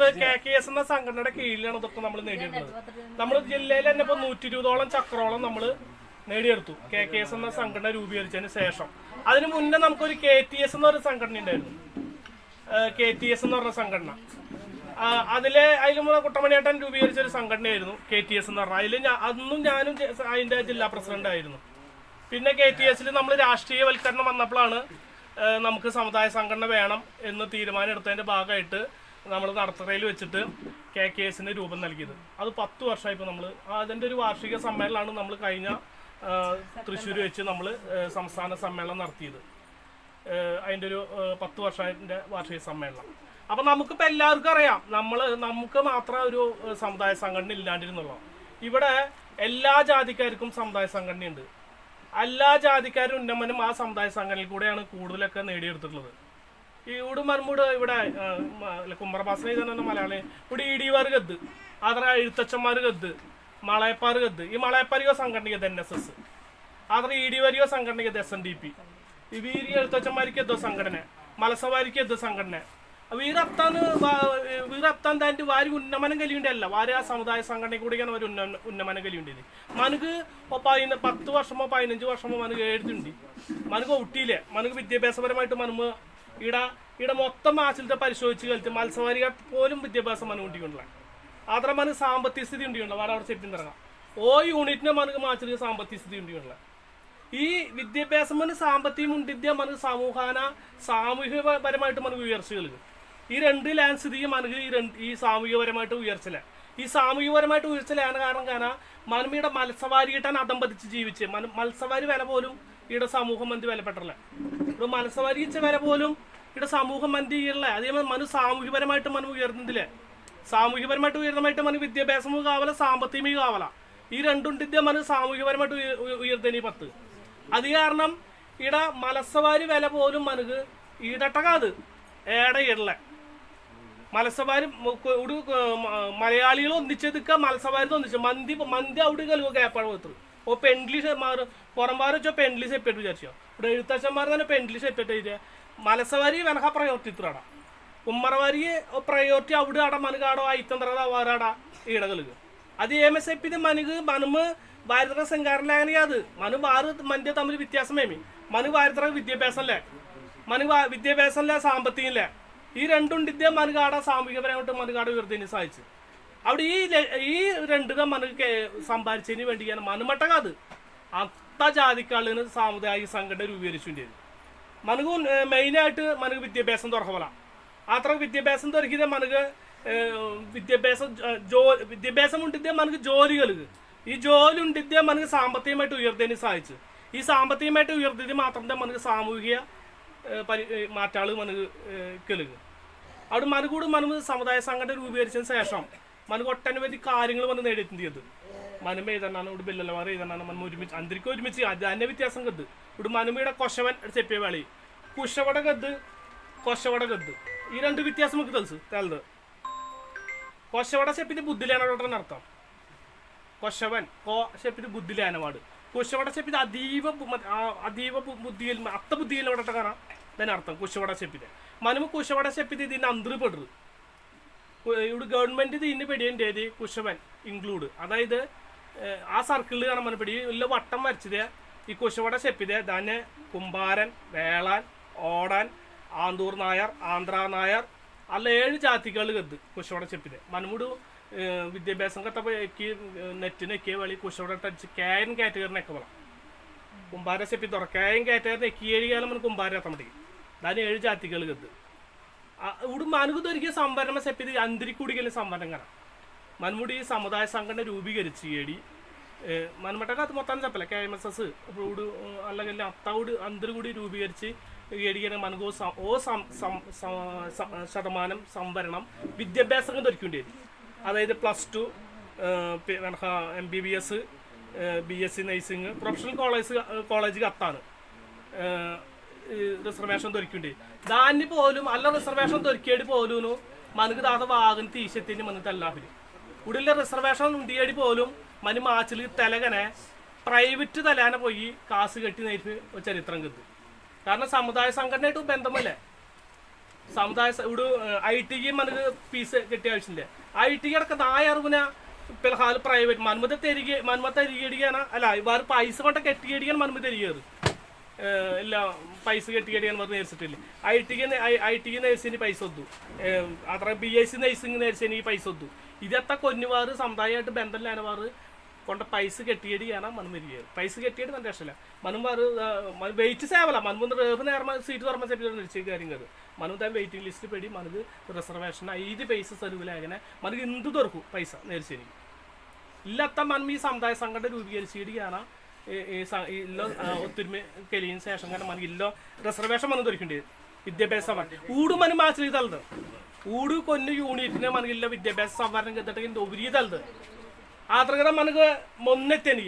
നേടിയെടുത്തത് KKS എന്ന സംഘടനയുടെ കീഴിലാണ് ഇതൊക്കെ നമ്മൾ നേടിയെടുത്തത്. നമ്മൾ ജില്ലയിൽ തന്നെ ഇപ്പൊ 120ഓളം ചക്രോളം നമ്മൾ നേടിയെടുത്തു KKS എന്ന സംഘടന രൂപീകരിച്ചതിന് ശേഷം. അതിന് മുന്നേ നമുക്കൊരു KTS എന്ന് പറഞ്ഞ സംഘടന ഉണ്ടായിരുന്നു. KTS എന്ന് പറഞ്ഞ സംഘടന അതിലും കുട്ടമണിയേട്ടൻ രൂപീകരിച്ച ഒരു സംഘടനയായിരുന്നു KTS എന്ന് പറഞ്ഞാൽ. അന്നും ഞാനും അതിന്റെ ജില്ലാ പ്രസിഡന്റ് ആയിരുന്നു. പിന്നെ KTSൽ നമ്മൾ രാഷ്ട്രീയവൽക്കരണം വന്നപ്പോഴാണ് നമുക്ക് സമുദായ സംഘടന വേണം എന്ന് തീരുമാനം എടുത്തതിന്റെ ഭാഗമായിട്ട് നമ്മൾ നടത്തറയിൽ വെച്ചിട്ട് KKSന് രൂപം നൽകിയത്. അത് 10 വർഷമായി. ഇപ്പോൾ നമ്മൾ അതിന്റെ ഒരു വാർഷിക സമ്മേളനമാണ് നമ്മൾ കഴിഞ്ഞ തൃശ്ശൂർ വെച്ച് നമ്മൾ സംസ്ഥാന സമ്മേളനം നടത്തിയത്. അതിൻ്റെ ഒരു 10 വർഷത്തിൻ്റെ വാർഷിക സമ്മേളനം. അപ്പം നമുക്കിപ്പോൾ എല്ലാവർക്കും അറിയാം, നമുക്ക് മാത്രം ഒരു സമുദായ സംഘടന ഇല്ലാണ്ടിരുന്നുള്ളൂ. ഇവിടെ എല്ലാ ജാതിക്കാർക്കും സമുദായ സംഘടനയുണ്ട്. എല്ലാ ജാതിക്കാരും ഉന്നമനം ആ സമുദായ സംഘടനയിൽ കൂടെയാണ് കൂടുതലൊക്കെ നേടിയെടുത്തിട്ടുള്ളത്. ഈ ഉടുമർമൂട് ഇവിടെ കുമ്പറഭാസന ചെയ്ത മലയാളി ഇവിടെ ഇടിവാർ ഗദ്ദ്, അതര എഴുത്തച്ഛന്മാർ ഗദ്ദ്, മളയപ്പാർ ഗദ്ദ്. ഈ മളയപ്പാരിയോ സംഘടനയ്ക്കത് NSS, അതര ഇടിവരിയോ സംഘടനയ്ക്കത് SNDP, ഈ വീരി എഴുത്തച്ഛന്മാർക്ക് എന്തോ സംഘടന, മലസവാരിക്ക് എന്തോ സംഘടന. വീരത്താൻ തന്റെ വാരി ഉന്നമനം കലിയുണ്ടല്ല, വാരി ആ സമുദായ സംഘടനയിൽ കൂടിയാണ് ഒരു ഉന്നമനം കലിയുണ്ടത്. മനക്ക് 10 വർഷമോ 15 വർഷമോ മനക്ക് എഴുതുണ്ട്. മനക്ക് ഒട്ടിയില്ലേ, മനക്ക് വിദ്യാഭ്യാസപരമായിട്ട് മനുമ ഇവിടെ മൊത്തം ആശലത്തെ പരിശോധിച്ച് കളിച്ച് മത്സവാരികൾ പോലും വിദ്യാഭ്യാസം മനു കൊണ്ടിട്ടുള്ള അത്ര മനക്ക് സാമ്പത്തിക സ്ഥിതി ഉണ്ടിട്ടുള്ള വേറെ അവിടെ ചെപ്പിൻ ഇറങ്ങാം. യൂണിറ്റിന് മനക്ക് മാച്ചിൽ സാമ്പത്തിക സ്ഥിതി ഉണ്ടിട്ടുള്ള ഈ വിദ്യാഭ്യാസം മന് സാമ്പത്തികം ഉണ്ടിദ്യ മനക്ക് സാമൂഹികപരമായിട്ട് മനക്ക് ഉയർച്ച കളിക്കും. ഈ 2 ലാൻഡ് സ്ഥിതിക്ക് മനക്ക് ഈ സാമൂഹികപരമായിട്ട് ഉയർച്ചല. ഈ സാമൂഹികപരമായിട്ട് ഉയർച്ചലാണ് കാരണം മനുമിയുടെ മത്സവാരി കിട്ടാൻ അതമ്പതിച്ച് ജീവിച്ച് മത്സവാരി വില പോലും ഇവിടെ സമൂഹം മന്തി വിലപ്പെട്ടല്ലേ. ഇപ്പൊ മത്സവാരി വെച്ച വില പോലും ഇവിടെ സമൂഹം മന്തി ഉയരല്ലേ. അതേപോലെ മനു സാമൂഹികപരമായിട്ട് മനു ഉയർന്നില്ലേ. സാമൂഹികപരമായിട്ട് ഉയർന്നമായിട്ട് മനു വിദ്യാഭ്യാസവും കാവല, സാമ്പത്തികമേ കാവല. ഈ രണ്ടുണ്ടിദ്യ മനു സാമൂഹികപരമായിട്ട് ഉയർത്തനി 10. അത് കാരണം ഇവിടെ മലസവാരി വില പോലും മനക്ക് ഈടട്ടകാത് ഏടെ ഇടല. മലസവാരി മലയാളികൾ ഒന്നിച്ചെടുക്ക മലസവാരി ഒന്നിച്ചു മന്തി അവിടെ കലുവ കേപ്പാട് പോത്തു. ഓ പെൻഡ്ലി പുറംപാറ് വെച്ചോ പെൻഡ്ലി സെപ്പറേറ്റ് വിചാരിച്ചോ. ഇവിടെ എഴുത്തച്ഛന്മാർ തന്നെ പെൻഡ്ലി സെപ്പറേറ്റ് ചെയ്തേ. മലസവാരി വെനഹ പ്രയോറിറ്റി ഇത്രടാ. കുമ്മറവാരി പ്രയോറിറ്റി അവിടെ ആടാ മനകാടോ അയിത്തന്ത്രടാ വാരാടാ ഈടകലുക. അത് MSP മനക്ക് മനുമ് ഭാരതര സംഘാടനത് മനു ബാറ് മന്ത്യ തമ്മിൽ വ്യത്യാസമേമി. മനു ഭാരതര വിദ്യാഭ്യാസമല്ലേ, മനു വിദ്യാഭ്യാസമല്ല സാമ്പത്തികമില്ല. ഈ രണ്ടുണ്ടിദ്യ മനുകാട സാമൂഹികപരമായിട്ട് മനുകാട ഉയർത്തിന് സാധിച്ചു. അവിടെ ഈ 2 മനക്ക് സമ്പാദിച്ചതിന് വേണ്ടിയാണ് മനുമട്ടകാത് അത്ത ജാതിക്കാളിന് സാമുദായിക സംഘടന രൂപീകരിച്ചിട്ടുണ്ട്. മനക്ക് മെയിനായിട്ട് മനക്ക് വിദ്യാഭ്യാസം തുറക്കല. അത്ര വിദ്യാഭ്യാസം തുറക്കിയത് മനക്ക് വിദ്യാഭ്യാസം ഉണ്ടിദ്യ മനക്ക് ജോലികൾ. ഈ ജോലി ഉണ്ടിദ്യ മനക്ക് സാമ്പത്തികമായിട്ട് ഉയർത്തതിന് സാധിച്ചു. ഈ സാമ്പത്തികമായിട്ട് ഉയർത്തിയത് മാത്രമേ മനക്ക് സാമൂഹിക മാറ്റാള് മനക്ക് കെളുക. അവിടെ മനക്കൂട് മനു സമുദായ സംഘടന രൂപീകരിച്ചതിന് ശേഷം മനക്ക് ഒട്ടനവധി കാര്യങ്ങൾ വന്ന് നേടിയെത്തിയത്. മനുമ എഴുതണാണ്, ഇവിടെ ബില്ലമാർ എഴുതണാണ്, മനുമ ഒരുമിച്ച് അന്തരിക്കും ഒരുമിച്ച് അത് തന്നെ വ്യത്യാസം ഗദ്ദ്. ഇവിടെ മനുമയുടെ കൊശവൻ ചെപ്പിയ വേളി കുശവട ഗദ്ദ്, കൊശവട ഗദ്ദ്. ഈ 2 വ്യത്യാസം നമുക്ക് തലത്. കൊശവട ചെപ്പിന്റെ ബുദ്ധിലേനോട്ടൻ അർത്ഥം. കൊശവൻ ഷെപ്പിന് ബുദ്ധിലേനവാട്. കുശവട ചെപ്പിന് അതീവ ബുദ്ധിയിൽ അത്ത ബുദ്ധിയിലോട്ടെ കാണാം തന്നെ അർത്ഥം കുശവട ചെപ്പിന്. മനുമ കുശവട ചെപ്പിന് ഇതിന് അന്തർപ്പെടുന്നത് ഇവിടെ ഗവൺമെന്റ് ഇതിന് പെടിയേണ്ടത് കുശവൻ ഇൻക്ലൂഡ്. അതായത് ആ സർക്കിളിൽ കാണാൻ മനപ്പെടി ഇല്ല വട്ടം വരച്ചത് ഈ കുശവട ചെപ്പിത് തന്നെ കുമ്പാരൻ, വേളാൻ, ഓടാൻ, ആന്തൂർ നായർ, ആന്ധ്ര നായർ അല്ല 7 ജാതികൾ ഗദ്ദ് കുശവട ചെപ്പിത്. മനുമുട് വിദ്യാഭ്യാസം കത്തപ്പോൾ നെറ്റിനെക്കിയ വഴി കുശവട ടച്ച് കായൻ കാറ്റഗറിനൊക്കെ പോകണം. കുമ്പാര ചെപ്പി തുറക്കായൻ കാറ്റഗറിന് 7 കാലം മന കുമ്പാര എത്താൻ പറ്റി. അതിന് 7 ജാതികൾ ഗദ്ദ്. ഇവിടെ മനുക്ക് ധരിക്കിയ സംവരണം സെപ്പിത് അന്തരിക്കൂടിക്കലും സംവരണം കാണാം. മനുമുടി ഈ സമുദായ സംഘടന രൂപീകരിച്ച് മന്മട്ടക്കകത്ത് മൊത്തം ചപ്പല്ല KMSS ഇവിടെ അല്ലെങ്കിൽ അത്തൗട് അന്തർകൂടി രൂപീകരിച്ച് ഏടിക്കുന്ന മനുക്കോ ശതമാനം സംവരണം വിദ്യാഭ്യാസം ധരിക്കേണ്ടി വരും. അതായത് +2 MBBS, BSc nursing, professional college കത്താണ് റിസർവേഷൻ ധരിക്കേണ്ടി. ദാനി പോലും അല്ല റിസർവേഷൻ ധരിക്കേണ്ടി പോലും മനക്ക് ദാത വാഗൻ തീശത്തിന് മന്ന് തല്ലാഫില് ഉടലെ റിസർവേഷൻ ഉണ്ടിയേടി പോലും മനു മാച്ചിൽ തെലകനെ പ്രൈവറ്റ് തലാനെ പോയി കാസ് കെട്ടി നേരിട്ട് ചരിത്രം കിട്ടും. കാരണം സമുദായ സംഘടനയായിട്ട് ബന്ധമല്ലേ. സമുദായ ഇവിടെ ITക്ക് మనకు ഫീസ് കിട്ടിയ ആവശ്യമില്ല ITക്ക് അടക്കം അറിവിന പിൽഹാൽ പ്രൈവറ്റ് മന്മത തിരികെടിക്കാണ് അല്ല വേറെ പൈസ കൊണ്ട് കെട്ടിയടിക്കാൻ മന്മ തിരികേറ് ഇല്ല പൈസ കെട്ടിയടിക്കാൻ പറഞ്ഞ് നേരിച്ചിട്ടില്ല ITക്ക് നേഴ്സിന് പൈസ ഒത്തു അത്ര BSc നേഴ്സിംഗ് നേഴ്സിന് പൈസ ഒത്തു ഇതെത്ര കൊന്നുവാറ് സമുദായമായിട്ട് ബന്ധമില്ലാനവാറ് കൊണ്ട് പൈസ കെട്ടിയടിയാണ് മനം വരികയാണ് പൈസ കെട്ടിയിട്ട് നല്ല രക്ഷമില്ല മനം വാറ് വെയിറ്റ് സേവല മനം നേർമ സീറ്റ് തുറന്ന സെപ്പി നിശ്ചയ കാര്യങ്ങൾ మనం దాని వెయిటింగ్ లిస్ట్ పెట్టి మనకు రిజర్వేషన్ 5 పైస సరువులాగనే మనకి ఇందు దొరకు పైస నేర్చేని ఇల్లత్త మనం ఈ సముదాయ సంఘటన രൂപീകരിച്ചിരിക്കുകയാണ് ഇല്ലോ ഒത്തൊരുമ കെലിയന് ശേഷം കാരണം మనకి ഇല്ലോ റിസർവേഷൻ మనం దొరికిండేది విద్యాభ్యాస ఊడు మనం ఆచరి తలదు ఊడు కొన్ని యూనిట్నే మనకి ఇల్లో విద్యాభ్యాస సంవరణ కిందట కింద ఒబరి తలదు ആ തരകത మనకు మొన్నెత్తని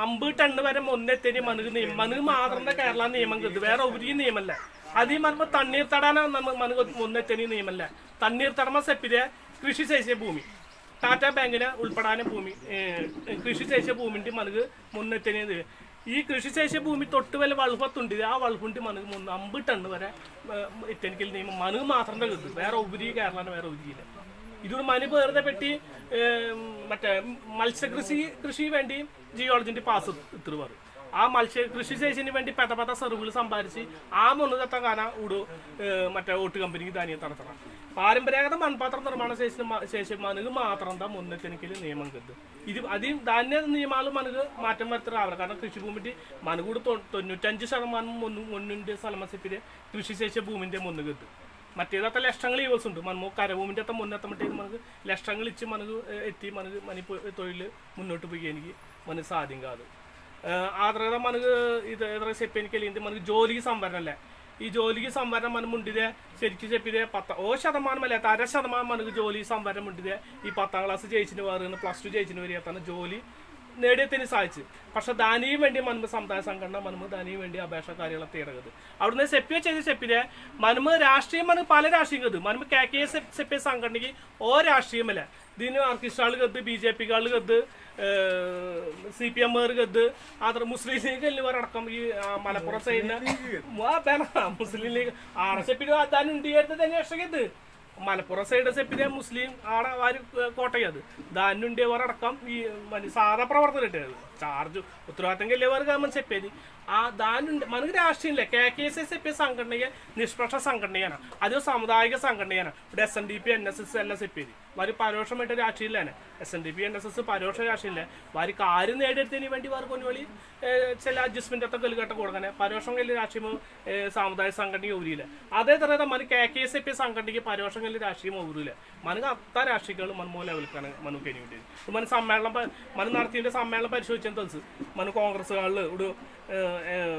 50 ടണ്ണ് വരെ మొన్నెత్తని మనకు മാത്രം കേരള നിയമം കിട്ടും വേറെ ഒരു നിയമമല്ല അത് మనకు തണ്ണീർത്തടാന మనకు మొన్నెత్తని നിയമമല്ല തണ്ണീർത്തടമ സെപ്പിലെ കൃഷി ചെയ്ത ഭൂമി ടാറ്റാ ബാങ്കിന് ഉൾപ്പെടാന ഭൂമി കൃഷി ചെയ്ത ഭൂമിൻ്റെ మనకు మొన్నెత్తని ഈ കൃഷി ചെയ്ത ഭൂമി തൊട്ട് വല്ല വളുപ്പത്തുണ്ട് ആ വളുപ്പുണ്ട് మనకు 50 ടണ്ണ് വരെ എത്തനിക്കൽ നിയമം మనకు മാത്രം കിട്ടും വേറെ ഉപരി കേരളാണ് വേറെ ഉപരിയില്ല ഇതൊരു മനു വെറുതെ പെട്ടി മറ്റേ മത്സ്യകൃഷി വേണ്ടി ജിയോളജിന്റെ പാസ് ഇത്ര പറയും ആ മത്സ്യകൃഷി ശേഷിന് വേണ്ടി പെട്ട സെർവുകൾ സമ്പാദിച്ച് ആ മുന്നത്തെ കാന ഉടു മറ്റേ ഓട്ട് കമ്പനിക്ക് ധാന്യം നടത്തണം പാരമ്പരാഗത മൺപാത്ര നിർമ്മാണ ശേഷം മനക്ക് മാത്രം എന്താ മുന്നത്തെനിക്കൽ നിയമം കിട്ടും ഇത് അതിൽ ധാന്യ നിയമാలు మనకు മാറ്റം വരുത്തരാവില്ല കാരണം കൃഷിഭൂമിന്റെ മനകൂട് 95% മുന്നിന്റെ സ്ഥലമസിപ്പിലെ കൃഷി ശേഷ ഭൂമിന്റെ മുന്ന് കിട്ടും മറ്റേതത്തെ ലക്ഷങ്ങൾ യൂസ് ഉണ്ട് മനമോ കരഭൂമിൻ്റെ അത്ത മുന്നെത്തമട്ടേക്ക് നമുക്ക് ലക്ഷങ്ങൾ ഇച്ച് മനക്ക് എത്തി മനക്ക് മനി തൊഴിൽ മുന്നോട്ട് പോയി എനിക്ക് മനക്ക് സാധ്യം കാదు ആദ്രത മനക്ക് ഇത് എത്ര സെപ്പിനിക്കലിൻ്റെ മനക്ക് ജോലിക്ക് സംവരണം അല്ലേ ഈ ജോലിക്ക് സംവരണം మనం ఉండిదే ശരിക്കും చెప్పిదే 10% അല്ല 1% మనకు ജോലി സംവരണം ఉండిదే ഈ 10ാം ക്ലാസ് ജയിച്ചിന് വേറെ +2 ജയിച്ചിന് വരെ എത്താൻ ജോലി നേടിയതിന് സാധിച്ചു പക്ഷെ ദാനിയും വേണ്ടി മനമ്പ് സമുദായ സംഘടന മനമ്പ് ദാനിയും വേണ്ടി അപേക്ഷ കാര്യങ്ങളെ തീരകത് അവിടുന്ന് സെപ്പിയ ചെയ്ത് സെപ്പിലെ മനമ്പ് രാഷ്ട്രീയം മനക്ക് പല രാഷ്ട്രീയം കത് മനമ്പ് KKS സെപ്പിയ സംഘടനയ്ക്ക് ഓ രാഷ്ട്രീയമല്ല ഇതിന് മാർക്സിസ്റ്റുകൾ കത്ത് BJPകൾ കത്ത് CPM കത്ത് അത്ര മുസ്ലിം ലീഗ് എന്നിവരടക്കം ഈ മലപ്പുറം സൈഡിന് മുസ്ലിം ലീഗ് ആടെ സെപ്പിൽ ദാനം ഉണ്ടായിരുന്നത് തന്നെ രക്ഷകത്ത് മലപ്പുറം സൈഡ് സെപ്പിലെ മുസ്ലിം ആടെ ആര് കോട്ടയത് ധാന്യുണ്ടിയവരടക്കം ഈ സാധാ പ്രവർത്തനം ചാർജ് ഉത്തരവാദിത്തം കല്യവർ ഗവൺമെന്റ് സെപ്പേരി ആ ധാന്യുണ്ട് മനക്ക് രാഷ്ട്രീയമില്ല KKS സെപ്പിയ സംഘടനയെ നിഷ്പക്ഷ സംഘടനയാണ് അത് സാമുദായിക സംഘടനയാണ് ഇവിടെ SNDP NSS എല്ലാം സെപ്പേരി വാര് പരോക്ഷമായിട്ട് രാഷ്ട്രീയമില്ലാണ് SNDP NSS പരോക്ഷ രാഷ്ട്രീയമില്ല വാര് കാര്യം നേടിയെടുത്തതിന് വേണ്ടി വാർ കൊന്നുവളി ചില അഡ്ജസ്റ്റ്മെന്റ് ഒക്കെ കലുകെട്ട കൊടുക്കാനെ പരോക്ഷം കല്ല് രാഷ്ട്രീയമോ സാമുദായിക സംഘടനയ്ക്ക് ഊരിയില്ല അതേ തരം മനക്ക് KKS സെപ്പിയ സംഘടനയ്ക്ക് പരോക്ഷം കല്ല് രാഷ്ട്രീയം ഊരില്ല മനക്ക് അത്ത രാഷ്ട്രീയങ്ങൾ മനമോ ലെവലിക്കാണ് മനക്ക് ഇനി വേണ്ടി മന സമ്മേളനം മന നടത്തിയതിന്റെ സമ്മേളനം പരിശോധിച്ചാൽ തൽസ് മന കോൺഗ്രസ്സുകളിൽ ഒരു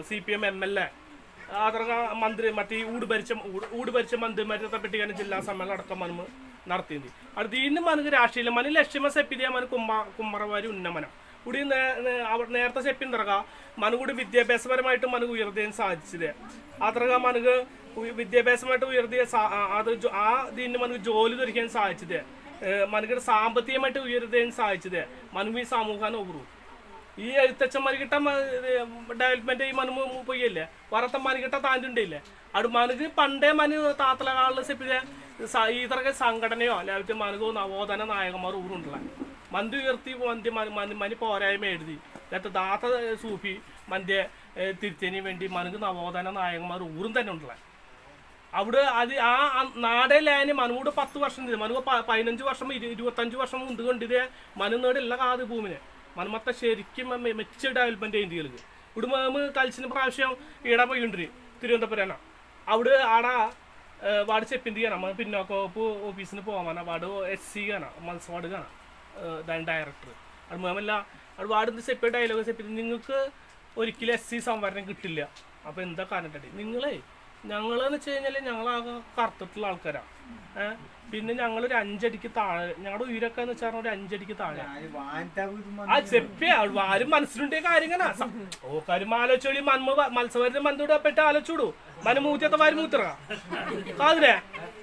CPM MLA അത്ര മന്ത്രി മറ്റേ ഊട് ഭരിച്ച മന്ത്രിമാരെ പറ്റിയാണ് ജില്ലാ സമ്മേളനം അടക്കം മനമ് നടത്തിയത് അടുത്ത് ഇന്നും മനക്ക് രാഷ്ട്രീയം മന ലക്ഷ്യമ സെപ്പിതിയ മന കുമ്മറവാരി ഉന്നമനം കൂടി നേരത്തെ സെപ്പിൻ തിറക മനകൂടി വിദ്യാഭ്യാസപരമായിട്ട് മനക്ക് ഉയർത്താൻ സാധിച്ചത് അത്ര മനക്ക് വിദ്യാഭ്യാസമായിട്ട് ഉയർത്തിയ അത് ആ ഇതിന് മനക്ക് ജോലി ധരിക്കാൻ സാധിച്ചത് മനക്ക് സാമ്പത്തികമായിട്ട് ഉയർത്താൻ സാധിച്ചത് മനക്ക് ഈ സമൂഹാന് ഉപരും ഈ എഴുത്തച്ഛന്മാർ കിട്ട ഡെവലപ്മെന്റ് ഈ മനു പോയല്ലേ വറത്തന്മാർ കിട്ട താണ്ടുണ്ടില്ലേ അവിടെ മനക്ക് പണ്ടേ മനു താത്തലകാളിൽ സെപ്പിലെ ഈ തരക സംഘടനയോ അല്ലെങ്കിൽ മനകോ നവോധന നായകന്മാർ ഊരുണ്ടല്ല മന്തി ഉയർത്തി മനി പോരായ്മ എഴുതി എന്നിട്ട് ദാത്ത സൂഫി മന്ത്യ തിരിച്ചതിന് വേണ്ടി മനക്ക് നവോധന നായകന്മാർ ഊരും തന്നെ ഉണ്ടല്ല അവിടെ അത് ആ നാടേ ലാന് മനൂട് 10 വർഷം മനു 15 വർഷം 25 വർഷം മുന്ത് കൊണ്ടിതേ മനുനേടുള്ള കാത് ഭൂമിനെ മനമത്തെ ശരിക്കും മെച്ച ഡെവലപ്മെന്റ് ഇന്ത്യയിലേക്ക് ഇവിടെ കളിച്ചിന് പ്രാവശ്യം ഈട പോയിട്ടുണ്ട് തിരുവനന്തപുരം അവിടെ ആടെ വാർഡ് ചെപ്പിൻ്റെ കാണാം പിന്നോക്ക വകുപ്പ് ഓഫീസിന് പോകാൻ വാർഡ് SC കാണാം മത്സ്യ വാർഡ് കാണാം ഡയറക്ടർ അത് മേമല്ല അവിടെ വാർഡ് സെപ്പറേറ്റ് ഡയലോഗ് സെപ്പറേറ്റ് നിങ്ങൾക്ക് ഒരിക്കലും SC സംവരണം കിട്ടില്ല അപ്പോൾ എന്താ കാരണം നിങ്ങളെ ഞങ്ങളെന്ന് വെച്ച് കഴിഞ്ഞാൽ ഞങ്ങളാകെ കറുത്തിട്ടുള്ള ആൾക്കാരാണ് പിന്നെ ഞങ്ങളൊരു 5 അടിക്ക് താഴെ ഞങ്ങളുടെ ഉയരൊക്കെ എന്ന് വെച്ചാൽ ഒരു 5 അടിക്ക് താഴെ ആ ചെപ്പിയ ആരും മനസ്സിലുണ്ടേ കാര്യങ്ങനെ ഓ കാര്യം ആലോചിച്ചോളി മത്സ്യവരുടെ മന്ദൂടപ്പെട്ട് ആലോചിച്ചോടൂ മന മൂറ്റത്തെ വാരി മൂത്തറ അതിനെ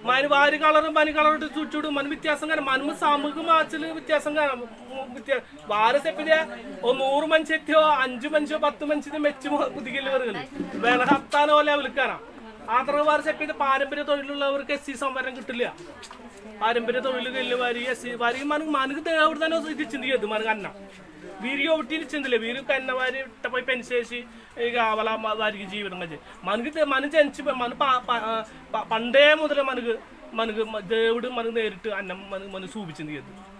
മന് വാരി കളറും മനി കളറിട്ട് ചുറ്റൂടും മന് വ്യത്യാസം കാണാം മനുമ്പ് സാമൂഹിക മാച്ചില് വ്യത്യാസം കാണാം വാര സെപ്പിലെ 100 മനുഷ്യത്തിയോ 5 മനുഷ്യോ 10 മനുഷ്യത്തിന് മെച്ച് കുതിക്കല് വെറുതെ വേണം ഹത്താനോ പോലെ വിളിക്കാനാ ఆంధ్రవారు చెప్పేది పారంపర్య തൊഴിലുള്ളവർക്ക് ఎస్సీ సంవరణ കിട്ടില്ല పారంపర్య തൊഴിൽ వెళ్ళి వారి ఎస్సీ వారి మనకు దేవుడు దాన్ని ఇది ఇచ్చింది కదా మనకు అన్నం వీరికి ఒకటి ఇచ్చిందిలే వీరు కన్న వారి ఇట్టపై పెంచేసి ఇక అలా వారికి జీవితంగా మన జనిచి పండే ముదలే మనకు దేవుడు మనకు నేరిട്ട് అన్నం మనకు చూపించింది కదా